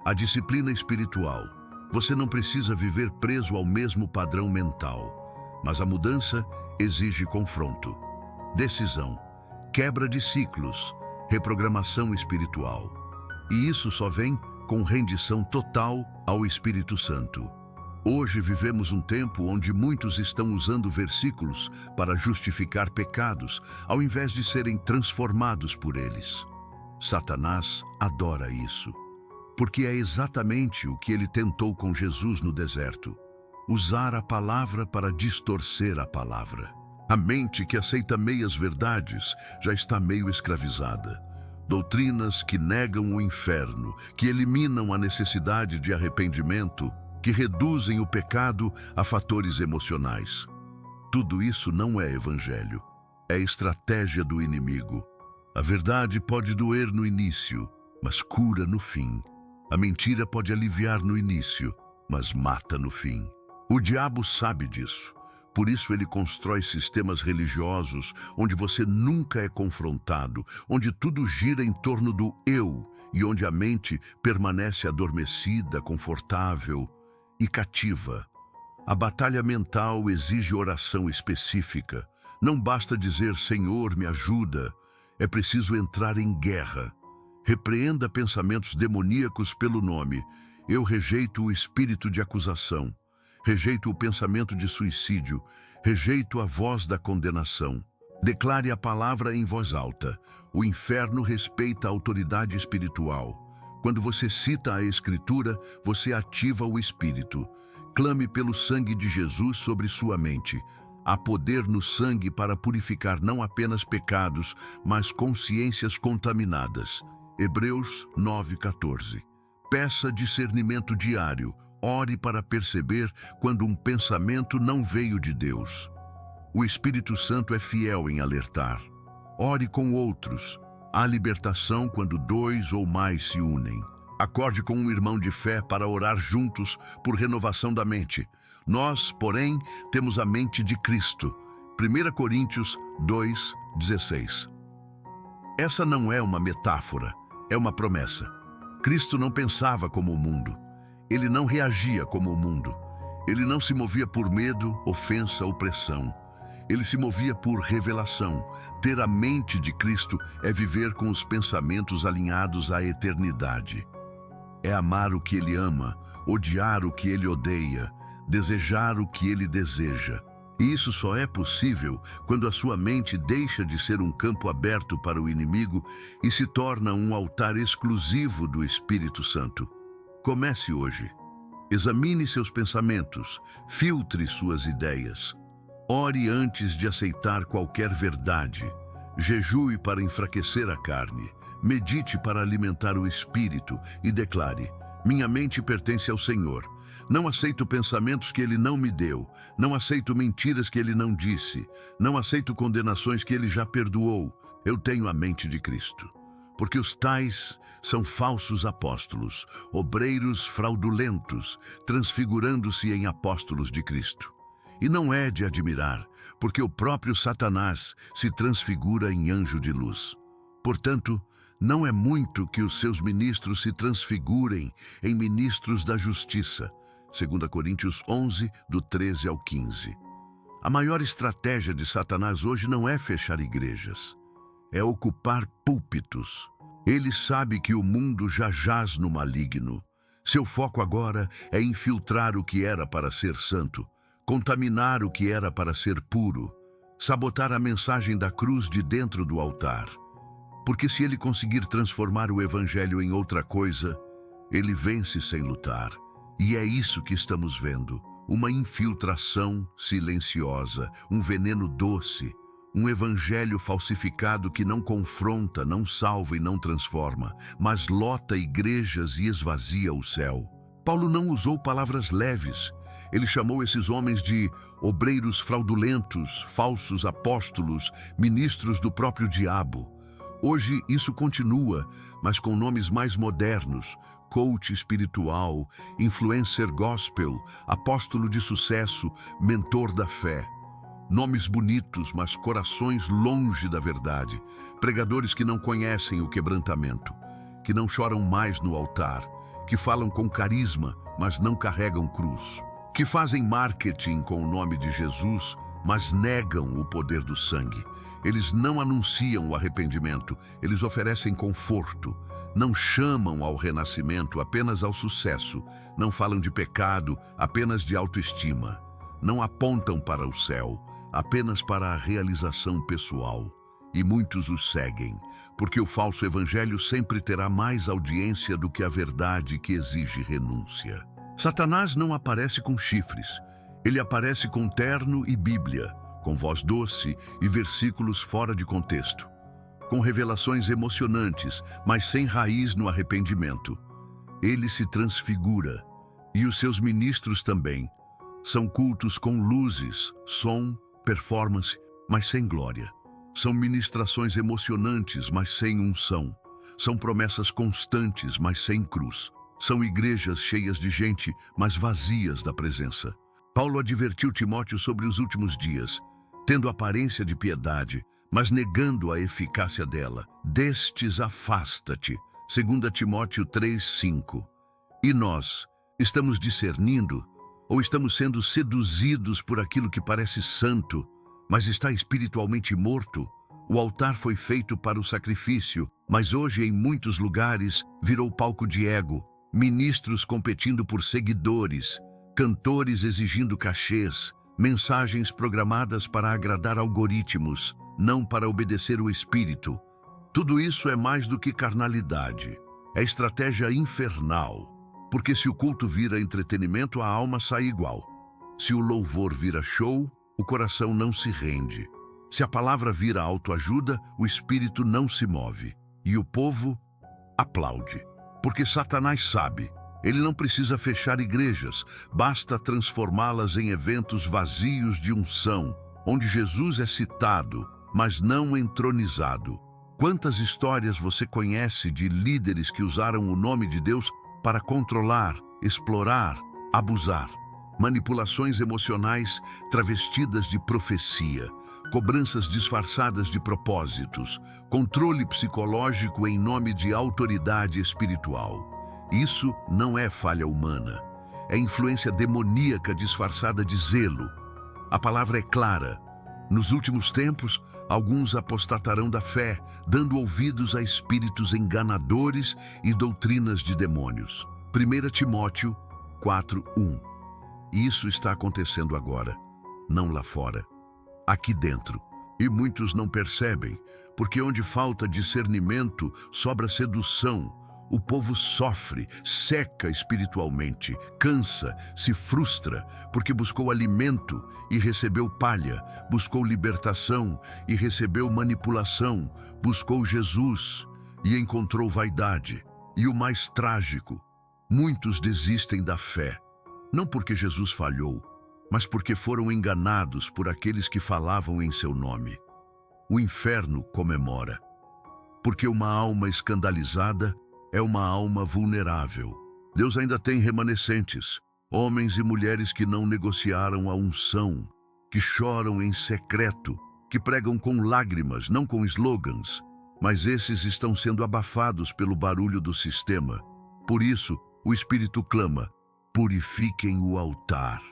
a disciplina espiritual. Você não precisa viver preso ao mesmo padrão mental, mas a mudança exige confronto, decisão, quebra de ciclos, reprogramação espiritual. E isso só vem com rendição total ao Espírito Santo. Hoje vivemos um tempo onde muitos estão usando versículos para justificar pecados, ao invés de serem transformados por eles. Satanás adora isso, porque é exatamente o que ele tentou com Jesus no deserto: usar a palavra para distorcer a palavra. A mente que aceita meias verdades já está meio escravizada. Doutrinas que negam o inferno, que eliminam a necessidade de arrependimento, que reduzem o pecado a fatores emocionais. Tudo isso não é evangelho, é estratégia do inimigo. A verdade pode doer no início, mas cura no fim. A mentira pode aliviar no início, mas mata no fim. O diabo sabe disso. Por isso ele constrói sistemas religiosos onde você nunca é confrontado, onde tudo gira em torno do eu e onde a mente permanece adormecida, confortável e cativa. A batalha mental exige oração específica. Não basta dizer "Senhor, me ajuda". É preciso entrar em guerra. Repreenda pensamentos demoníacos pelo nome. Eu rejeito o espírito de acusação. Rejeito o pensamento de suicídio. Rejeito a voz da condenação. Declare a palavra em voz alta. O inferno respeita a autoridade espiritual. Quando você cita a Escritura, você ativa o Espírito. Clame pelo sangue de Jesus sobre sua mente. Há poder no sangue para purificar não apenas pecados, mas consciências contaminadas. Hebreus 9:14. Peça discernimento diário. Ore para perceber quando um pensamento não veio de Deus. O Espírito Santo é fiel em alertar. Ore com outros. Há libertação quando dois ou mais se unem. Acorde com um irmão de fé para orar juntos por renovação da mente. Nós, porém, temos a mente de Cristo. 1 Coríntios 2:16. Essa não é uma metáfora, é uma promessa. Cristo não pensava como o mundo. Ele não reagia como o mundo. Ele não se movia por medo, ofensa ou pressão. Ele se movia por revelação. Ter a mente de Cristo é viver com os pensamentos alinhados à eternidade. É amar o que Ele ama, odiar o que Ele odeia, desejar o que Ele deseja. E isso só é possível quando a sua mente deixa de ser um campo aberto para o inimigo e se torna um altar exclusivo do Espírito Santo. Comece hoje. Examine seus pensamentos, filtre suas ideias. Ore antes de aceitar qualquer verdade. Jejue para enfraquecer a carne. Medite para alimentar o espírito e declare: minha mente pertence ao Senhor. Não aceito pensamentos que Ele não me deu. Não aceito mentiras que Ele não disse. Não aceito condenações que Ele já perdoou. Eu tenho a mente de Cristo. Porque os tais são falsos apóstolos, obreiros fraudulentos, transfigurando-se em apóstolos de Cristo. E não é de admirar, porque o próprio Satanás se transfigura em anjo de luz. Portanto, não é muito que os seus ministros se transfigurem em ministros da justiça. 2 Coríntios 11, do 13 ao 15. A maior estratégia de Satanás hoje não é fechar igrejas, é ocupar púlpitos. Ele sabe que o mundo já jaz no maligno. Seu foco agora é infiltrar o que era para ser santo, contaminar o que era para ser puro, sabotar a mensagem da cruz de dentro do altar. Porque se ele conseguir transformar o evangelho em outra coisa, ele vence sem lutar. E é isso que estamos vendo, uma infiltração silenciosa, um veneno doce, um evangelho falsificado que não confronta, não salva e não transforma, mas lota igrejas e esvazia o céu. Paulo não usou palavras leves. Ele chamou esses homens de obreiros fraudulentos, falsos apóstolos, ministros do próprio diabo. Hoje isso continua, mas com nomes mais modernos: coach espiritual, influencer gospel, apóstolo de sucesso, mentor da fé. Nomes bonitos, mas corações longe da verdade. Pregadores que não conhecem o quebrantamento, que não choram mais no altar, que falam com carisma, mas não carregam cruz. Que fazem marketing com o nome de Jesus, mas negam o poder do sangue. Eles não anunciam o arrependimento, eles oferecem conforto. Não chamam ao renascimento, apenas ao sucesso. Não falam de pecado, apenas de autoestima. Não apontam para o céu, apenas para a realização pessoal. E muitos os seguem, porque o falso evangelho sempre terá mais audiência do que a verdade que exige renúncia. Satanás não aparece com chifres. Ele aparece com terno e Bíblia, com voz doce e versículos fora de contexto, com revelações emocionantes, mas sem raiz no arrependimento. Ele se transfigura, e os seus ministros também. São cultos com luzes, som, performance, mas sem glória. São ministrações emocionantes, mas sem unção. São promessas constantes, mas sem cruz. São igrejas cheias de gente, mas vazias da presença. Paulo advertiu Timóteo sobre os últimos dias, tendo aparência de piedade, mas negando a eficácia dela. Destes afasta-te. 2 Timóteo 3:5. E nós, estamos discernindo, ou estamos sendo seduzidos por aquilo que parece santo, mas está espiritualmente morto? O altar foi feito para o sacrifício, mas hoje em muitos lugares virou palco de ego, ministros competindo por seguidores, cantores exigindo cachês, mensagens programadas para agradar algoritmos, não para obedecer o Espírito. Tudo isso é mais do que carnalidade. É estratégia infernal. Porque se o culto vira entretenimento, a alma sai igual. Se o louvor vira show, o coração não se rende. Se a palavra vira autoajuda, o espírito não se move. E o povo aplaude. Porque Satanás sabe, ele não precisa fechar igrejas, basta transformá-las em eventos vazios de unção, onde Jesus é citado, mas não entronizado. Quantas histórias você conhece de líderes que usaram o nome de Deus para controlar, explorar, abusar? Manipulações emocionais travestidas de profecia, cobranças disfarçadas de propósitos, controle psicológico em nome de autoridade espiritual. Isso não é falha humana, é influência demoníaca disfarçada de zelo. A palavra é clara. Nos últimos tempos, alguns apostatarão da fé, dando ouvidos a espíritos enganadores e doutrinas de demônios. 1 Timóteo 4:1. Isso está acontecendo agora, não lá fora, aqui dentro. E muitos não percebem, porque onde falta discernimento, sobra sedução. O povo sofre, seca espiritualmente, cansa, se frustra, porque buscou alimento e recebeu palha, buscou libertação e recebeu manipulação, buscou Jesus e encontrou vaidade. E o mais trágico, muitos desistem da fé, não porque Jesus falhou, mas porque foram enganados por aqueles que falavam em seu nome. O inferno comemora, porque uma alma escandalizada é uma alma vulnerável. Deus ainda tem remanescentes, homens e mulheres que não negociaram a unção, que choram em secreto, que pregam com lágrimas, não com slogans, mas esses estão sendo abafados pelo barulho do sistema. Por isso, o Espírito clama: purifiquem o altar,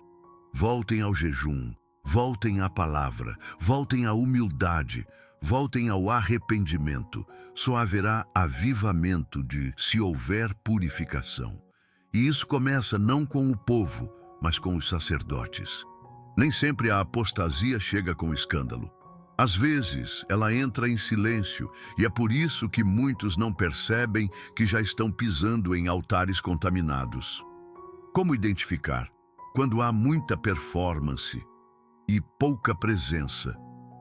voltem ao jejum, voltem à palavra, voltem à humildade, voltem ao arrependimento. Só haverá avivamento se houver purificação. E isso começa não com o povo, mas com os sacerdotes. Nem sempre a apostasia chega com escândalo. Às vezes, ela entra em silêncio, e é por isso que muitos não percebem que já estão pisando em altares contaminados. Como identificar? Quando há muita performance e pouca presença.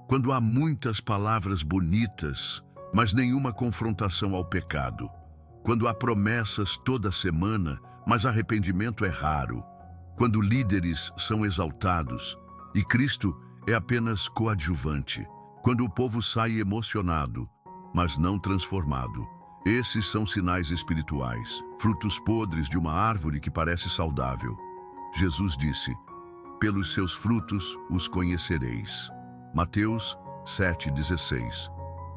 Quando há muitas palavras bonitas, mas nenhuma confrontação ao pecado. Quando há promessas toda semana, mas arrependimento é raro. Quando líderes são exaltados e Cristo é apenas coadjuvante. Quando o povo sai emocionado, mas não transformado. Esses são sinais espirituais, frutos podres de uma árvore que parece saudável. Jesus disse: pelos seus frutos os conhecereis. Mateus 7,16.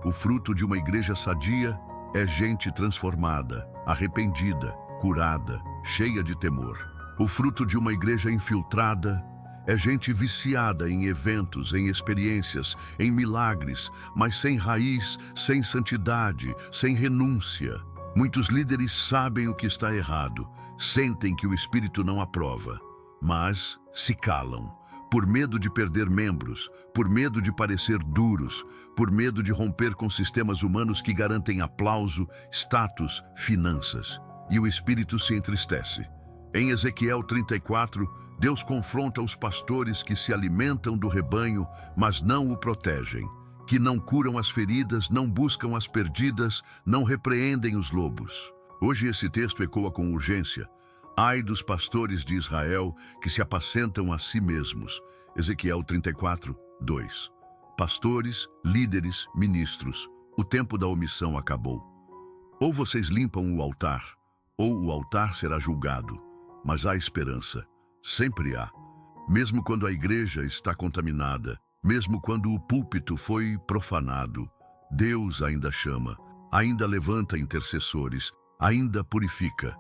O fruto de uma igreja sadia é gente transformada, arrependida, curada, cheia de temor. O fruto de uma igreja infiltrada é gente viciada em eventos, em experiências, em milagres, mas sem raiz, sem santidade, sem renúncia. Muitos líderes sabem o que está errado, sentem que o Espírito não aprova, mas se calam. Por medo de perder membros, por medo de parecer duros, por medo de romper com sistemas humanos que garantem aplauso, status, finanças. E o espírito se entristece. Em Ezequiel 34, Deus confronta os pastores que se alimentam do rebanho, mas não o protegem, que não curam as feridas, não buscam as perdidas, não repreendem os lobos. Hoje esse texto ecoa com urgência. Ai dos pastores de Israel que se apacentam a si mesmos. Ezequiel 34, 2. Pastores, líderes, ministros, o tempo da omissão acabou. Ou vocês limpam o altar, ou o altar será julgado. Mas há esperança, sempre há. Mesmo quando a igreja está contaminada, mesmo quando o púlpito foi profanado, Deus ainda chama, ainda levanta intercessores, ainda purifica.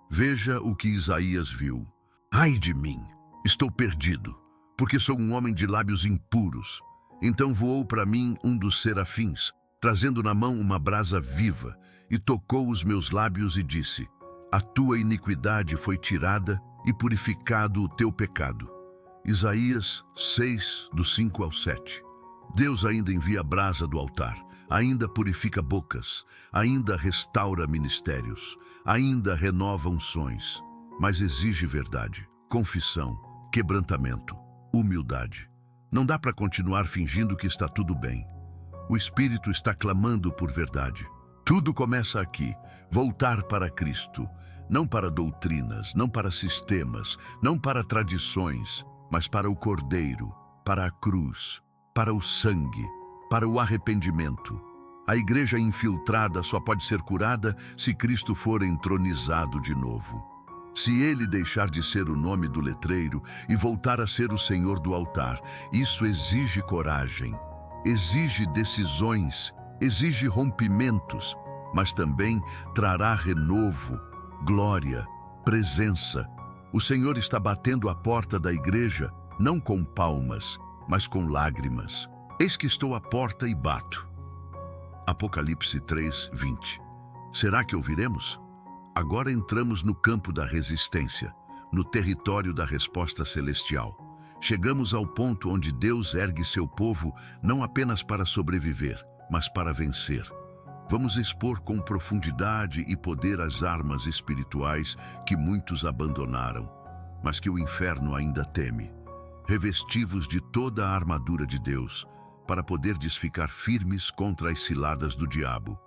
Veja o que Isaías viu. Ai de mim, estou perdido, porque sou um homem de lábios impuros. Então voou para mim um dos serafins, trazendo na mão uma brasa viva, e tocou os meus lábios e disse: a tua iniquidade foi tirada e purificado o teu pecado. Isaías 6, do 5 ao 7. Deus ainda envia a brasa do altar, ainda purifica bocas, ainda restaura ministérios, ainda renova unções, mas exige verdade, confissão, quebrantamento, humildade. Não dá para continuar fingindo que está tudo bem. O Espírito está clamando por verdade. Tudo começa aqui, voltar para Cristo, não para doutrinas, não para sistemas, não para tradições, mas para o Cordeiro, para a cruz, para o sangue, para o arrependimento. A igreja infiltrada só pode ser curada se Cristo for entronizado de novo. Se ele deixar de ser o nome do letreiro e voltar a ser o Senhor do altar, isso exige coragem, exige decisões, exige rompimentos, mas também trará renovo, glória, presença. O Senhor está batendo a porta da igreja, não com palmas, mas com lágrimas. Eis que estou à porta e bato. Apocalipse 3:20. Será que ouviremos? Agora entramos no campo da resistência, no território da resposta celestial. Chegamos ao ponto onde Deus ergue seu povo não apenas para sobreviver, mas para vencer. Vamos expor com profundidade e poder as armas espirituais que muitos abandonaram, mas que o inferno ainda teme. Revestivos de toda a armadura de Deus, para poderdes ficar firmes contra as ciladas do diabo.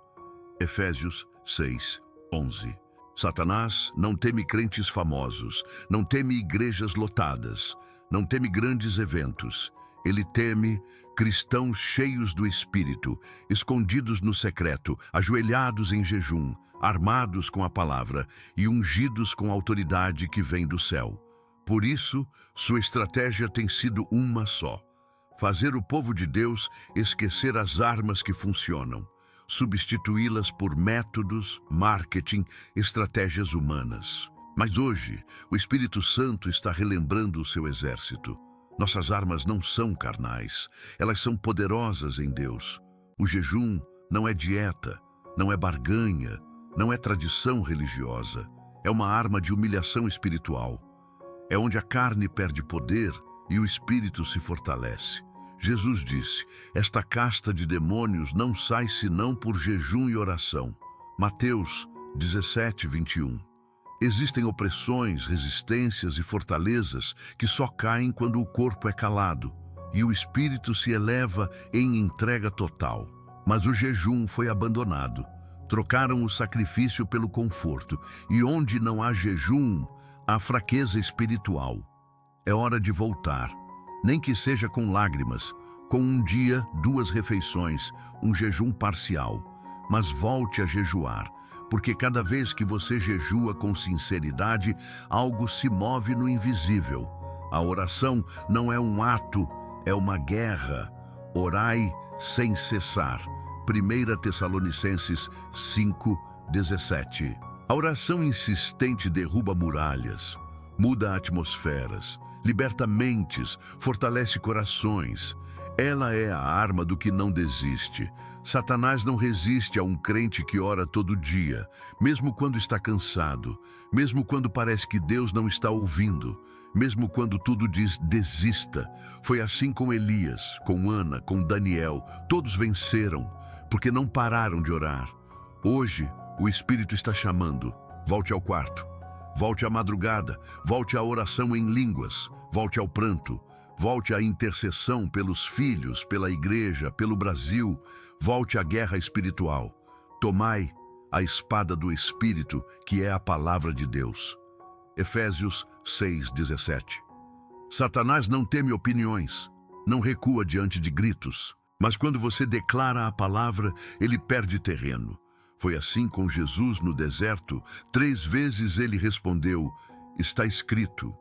Efésios 6:11. Satanás não teme crentes famosos, não teme igrejas lotadas, não teme grandes eventos. Ele teme cristãos cheios do Espírito, escondidos no secreto, ajoelhados em jejum, armados com a palavra e ungidos com a autoridade que vem do céu. Por isso, sua estratégia tem sido uma só: fazer o povo de Deus esquecer as armas que funcionam, substituí-las por métodos, marketing, estratégias humanas. Mas hoje, o Espírito Santo está relembrando o seu exército. Nossas armas não são carnais, elas são poderosas em Deus. O jejum não é dieta, não é barganha, não é tradição religiosa. É uma arma de humilhação espiritual. É onde a carne perde poder e o espírito se fortalece. Jesus disse: esta casta de demônios não sai senão por jejum e oração. Mateus 17:21. Existem opressões, resistências e fortalezas que só caem quando o corpo é calado e o espírito se eleva em entrega total. Mas o jejum foi abandonado. Trocaram o sacrifício pelo conforto, e onde não há jejum, há fraqueza espiritual. É hora de voltar, nem que seja com lágrimas, com um dia, 2 refeições, um jejum parcial. Mas volte a jejuar, porque cada vez que você jejua com sinceridade, algo se move no invisível. A oração não é um ato, é uma guerra. Orai sem cessar. 1 Tessalonicenses 5:17. A oração insistente derruba muralhas, muda atmosferas, liberta mentes, fortalece corações. Ela é a arma do que não desiste. Satanás não resiste a um crente que ora todo dia, mesmo quando está cansado, mesmo quando parece que Deus não está ouvindo, mesmo quando tudo diz desista. Foi assim com Elias, com Ana, com Daniel. Todos venceram, porque não pararam de orar. Hoje, o Espírito está chamando. Volte ao quarto, volte à madrugada, volte à oração em línguas, volte ao pranto, volte à intercessão pelos filhos, pela igreja, pelo Brasil, volte à guerra espiritual. Tomai a espada do Espírito, que é a palavra de Deus. Efésios 6:17. Satanás não teme opiniões, não recua diante de gritos, mas quando você declara a palavra, ele perde terreno. Foi assim com Jesus no deserto. 3 vezes ele respondeu: está escrito.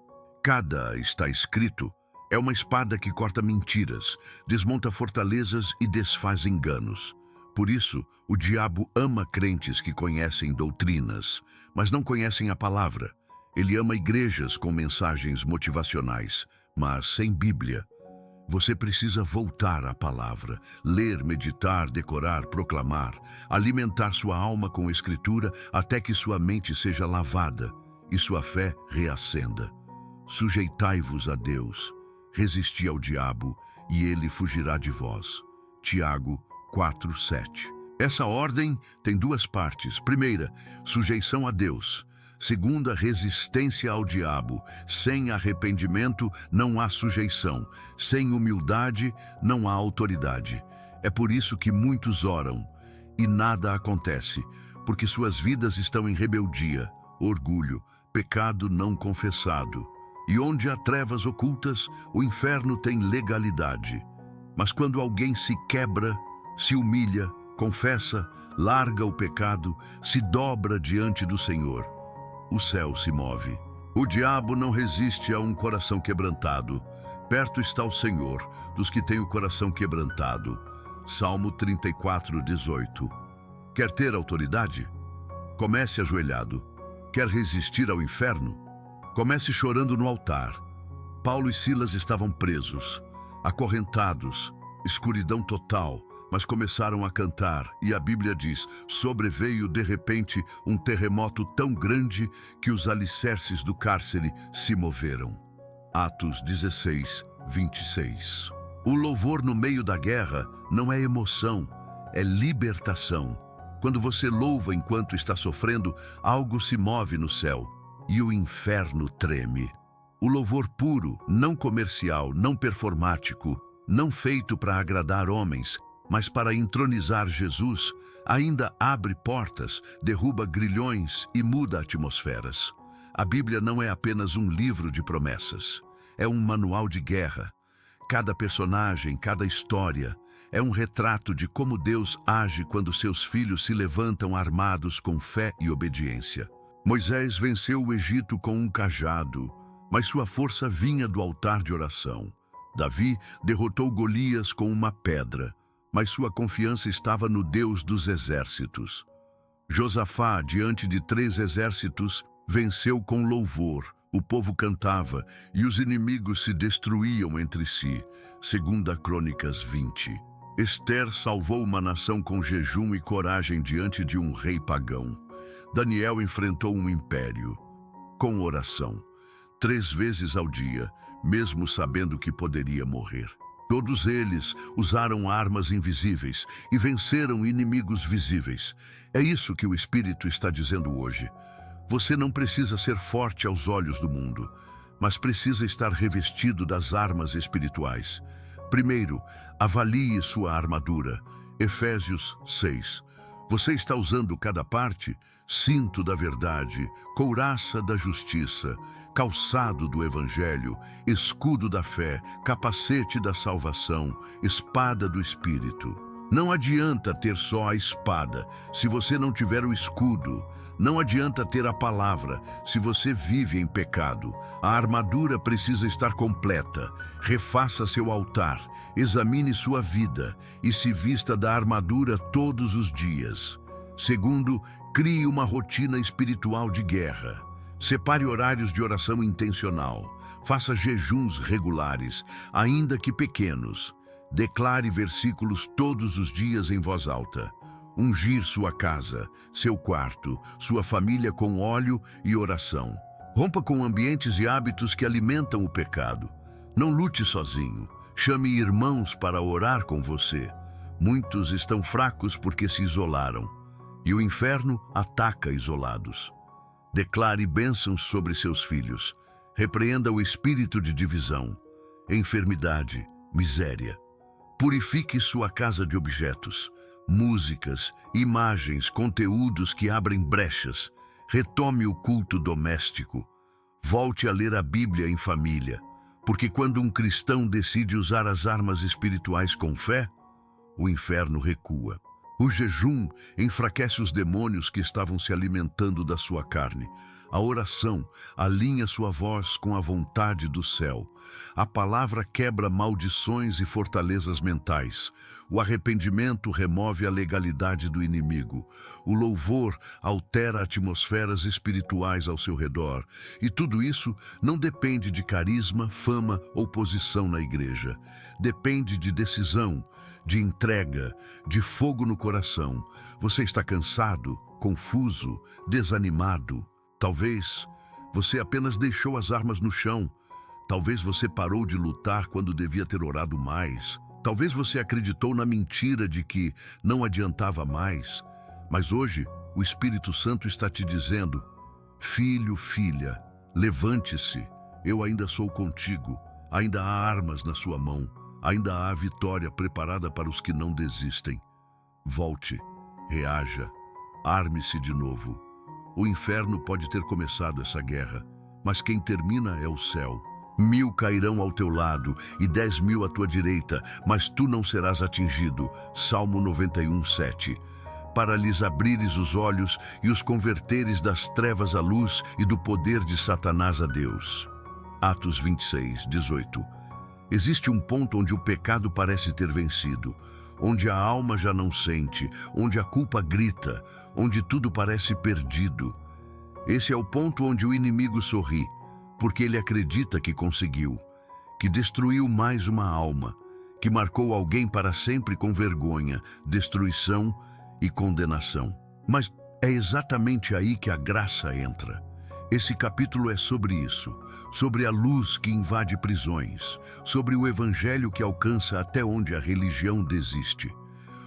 Cada está escrito é uma espada que corta mentiras, desmonta fortalezas e desfaz enganos. Por isso, o diabo ama crentes que conhecem doutrinas, mas não conhecem a palavra. Ele ama igrejas com mensagens motivacionais, mas sem Bíblia. Você precisa voltar à palavra, ler, meditar, decorar, proclamar, alimentar sua alma com a Escritura até que sua mente seja lavada e sua fé reacenda. Sujeitai-vos a Deus, resisti ao diabo e ele fugirá de vós. Tiago 4:7. Essa ordem tem 2 partes. Primeira, sujeição a Deus. Segunda, resistência ao diabo. Sem arrependimento não há sujeição. Sem humildade não há autoridade. É por isso que muitos oram e nada acontece, porque suas vidas estão em rebeldia, orgulho, pecado não confessado. E onde há trevas ocultas, o inferno tem legalidade. Mas quando alguém se quebra, se humilha, confessa, larga o pecado, se dobra diante do Senhor. O céu se move. O diabo não resiste a um coração quebrantado. Perto está o Senhor dos que têm o coração quebrantado. Salmo 34, 18. Quer ter autoridade? Comece ajoelhado. Quer resistir ao inferno? Comece chorando no altar. Paulo e Silas estavam presos, acorrentados, escuridão total, mas começaram a cantar, e a Bíblia diz: sobreveio de repente um terremoto tão grande que os alicerces do cárcere se moveram. Atos 16, 26. O louvor no meio da guerra não é emoção, é libertação. Quando você louva enquanto está sofrendo, algo se move no céu e o inferno treme. O louvor puro, não comercial, não performático, não feito para agradar homens, mas para entronizar Jesus, ainda abre portas, derruba grilhões e muda atmosferas. A Bíblia não é apenas um livro de promessas, é um manual de guerra. Cada personagem, cada história, é um retrato de como Deus age quando seus filhos se levantam armados com fé e obediência. Moisés venceu o Egito com um cajado, mas sua força vinha do altar de oração. Davi derrotou Golias com uma pedra, mas sua confiança estava no Deus dos exércitos. Josafá, diante de 3 exércitos, venceu com louvor. O povo cantava e os inimigos se destruíam entre si. 2 Crônicas 20. Ester salvou uma nação com jejum e coragem diante de um rei pagão. Daniel enfrentou um império com oração, 3 vezes ao dia, mesmo sabendo que poderia morrer. Todos eles usaram armas invisíveis e venceram inimigos visíveis. É isso que o Espírito está dizendo hoje. Você não precisa ser forte aos olhos do mundo, mas precisa estar revestido das armas espirituais. Primeiro, avalie sua armadura. Efésios 6. Você está usando cada parte? Cinto da verdade, couraça da justiça, calçado do evangelho, escudo da fé, capacete da salvação, espada do Espírito. Não adianta ter só a espada se você não tiver o escudo. Não adianta ter a palavra se você vive em pecado. A armadura precisa estar completa. Refaça seu altar, examine sua vida e se vista da armadura todos os dias. Segundo, crie uma rotina espiritual de guerra. Separe horários de oração intencional. Faça jejuns regulares, ainda que pequenos. Declare versículos todos os dias em voz alta. Ungir sua casa, seu quarto, sua família com óleo e oração. Rompa com ambientes e hábitos que alimentam o pecado. Não lute sozinho. Chame irmãos para orar com você. Muitos estão fracos porque se isolaram. E o inferno ataca isolados. Declare bênçãos sobre seus filhos. Repreenda o espírito de divisão, enfermidade, miséria. Purifique sua casa de objetos, músicas, imagens, conteúdos que abrem brechas. Retome o culto doméstico. Volte a ler a Bíblia em família, porque quando um cristão decide usar as armas espirituais com fé, o inferno recua. O jejum enfraquece os demônios que estavam se alimentando da sua carne. A oração alinha sua voz com a vontade do céu. A palavra quebra maldições e fortalezas mentais. O arrependimento remove a legalidade do inimigo. O louvor altera atmosferas espirituais ao seu redor. E tudo isso não depende de carisma, fama ou posição na igreja. Depende de decisão, de entrega, de fogo no coração. Você está cansado, confuso, desanimado. Talvez você apenas deixou as armas no chão. Talvez você parou de lutar quando devia ter orado mais. Talvez você acreditou na mentira de que não adiantava mais. Mas hoje, o Espírito Santo está te dizendo: filho, filha, levante-se. Eu ainda sou contigo. Ainda há armas na sua mão. Ainda há vitória preparada para os que não desistem. Volte, reaja, arme-se de novo. O inferno pode ter começado essa guerra, mas quem termina é o céu. 1000 cairão ao teu lado e 10.000 à tua direita, mas tu não serás atingido. Salmo 91, 7. Para lhes abrires os olhos e os converteres das trevas à luz e do poder de Satanás a Deus. Atos 26, 18. Existe um ponto onde o pecado parece ter vencido, onde a alma já não sente, onde a culpa grita, onde tudo parece perdido. Esse é o ponto onde o inimigo sorri, porque ele acredita que conseguiu, que destruiu mais uma alma, que marcou alguém para sempre com vergonha, destruição e condenação. Mas é exatamente aí que a graça entra. Esse capítulo é sobre isso, sobre a luz que invade prisões, sobre o evangelho que alcança até onde a religião desiste,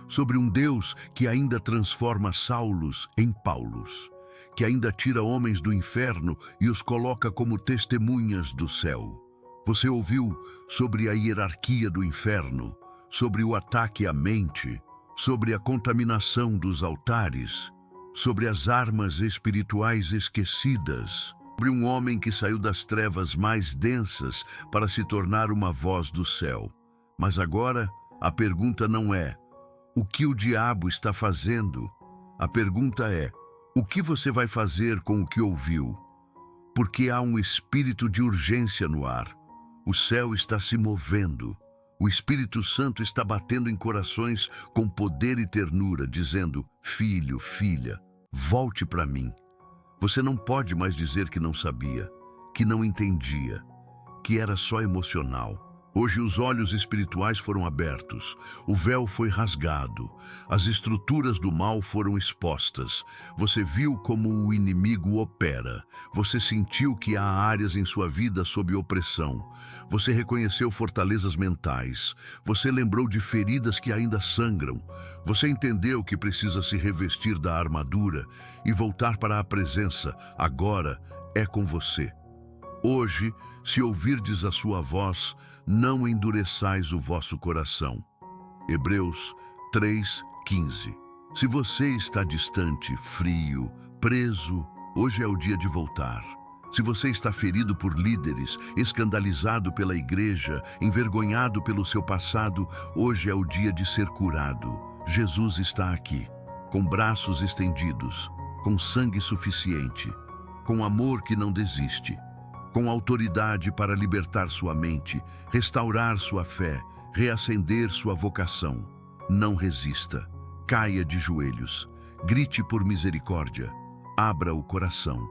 sobre um Deus que ainda transforma Saulos em Paulos, que ainda tira homens do inferno e os coloca como testemunhas do céu. Você ouviu sobre a hierarquia do inferno, sobre o ataque à mente, sobre a contaminação dos altares, sobre as armas espirituais esquecidas, sobre um homem que saiu das trevas mais densas para se tornar uma voz do céu. Mas agora, a pergunta não é: o que o diabo está fazendo? A pergunta é: o que você vai fazer com o que ouviu? Porque há um espírito de urgência no ar. O céu está se movendo. O Espírito Santo está batendo em corações com poder e ternura, dizendo: filho, filha, volte para mim. Você não pode mais dizer que não sabia, que não entendia, que era só emocional. Hoje os olhos espirituais foram abertos, o véu foi rasgado, as estruturas do mal foram expostas. Você viu como o inimigo opera, você sentiu que há áreas em sua vida sob opressão, você reconheceu fortalezas mentais, você lembrou de feridas que ainda sangram, você entendeu que precisa se revestir da armadura e voltar para a presença. Agora é com você. Hoje, se ouvirdes a sua voz, não endureçais o vosso coração. Hebreus 3:15. Se você está distante, frio, preso, hoje é o dia de voltar. Se você está ferido por líderes, escandalizado pela igreja, envergonhado pelo seu passado, hoje é o dia de ser curado. Jesus está aqui, com braços estendidos, com sangue suficiente, com amor que não desiste, com autoridade para libertar sua mente, restaurar sua fé, reacender sua vocação. Não resista, caia de joelhos, grite por misericórdia, abra o coração,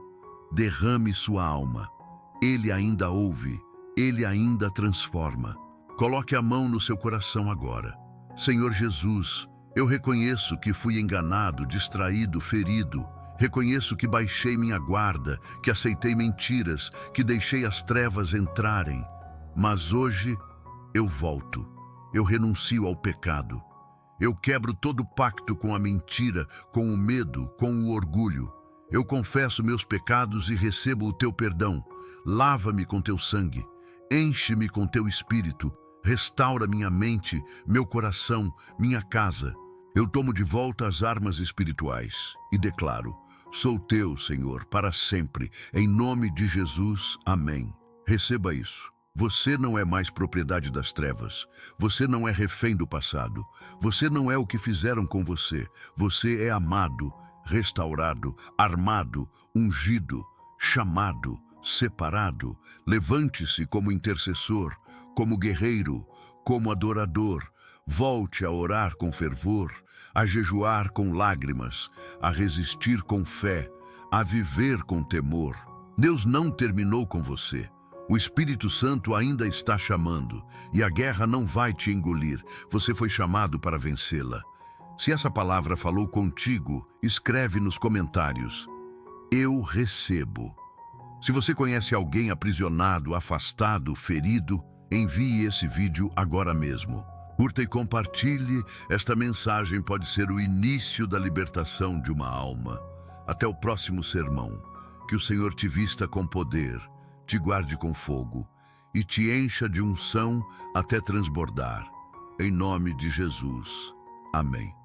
derrame sua alma. Ele ainda ouve, ele ainda transforma. Coloque a mão no seu coração agora. Senhor Jesus, eu reconheço que fui enganado, distraído, ferido. Reconheço que baixei minha guarda, que aceitei mentiras, que deixei as trevas entrarem. Mas hoje eu volto, eu renuncio ao pecado. Eu quebro todo pacto com a mentira, com o medo, com o orgulho. Eu confesso meus pecados e recebo o teu perdão. Lava-me com teu sangue, enche-me com teu espírito, restaura minha mente, meu coração, minha casa. Eu tomo de volta as armas espirituais e declaro: sou teu, Senhor, para sempre, em nome de Jesus. Amém. Receba isso. Você não é mais propriedade das trevas. Você não é refém do passado. Você não é o que fizeram com você. Você é amado, restaurado, armado, ungido, chamado, separado. Levante-se como intercessor, como guerreiro, como adorador. Volte a orar com fervor, a jejuar com lágrimas, a resistir com fé, a viver com temor. Deus não terminou com você. O Espírito Santo ainda está chamando, e a guerra não vai te engolir. Você foi chamado para vencê-la. Se essa palavra falou contigo, escreve nos comentários: eu recebo. Se você conhece alguém aprisionado, afastado, ferido, envie esse vídeo agora mesmo. Curta e compartilhe, esta mensagem pode ser o início da libertação de uma alma. Até o próximo sermão. Que o Senhor te vista com poder, te guarde com fogo e te encha de unção até transbordar. Em nome de Jesus. Amém.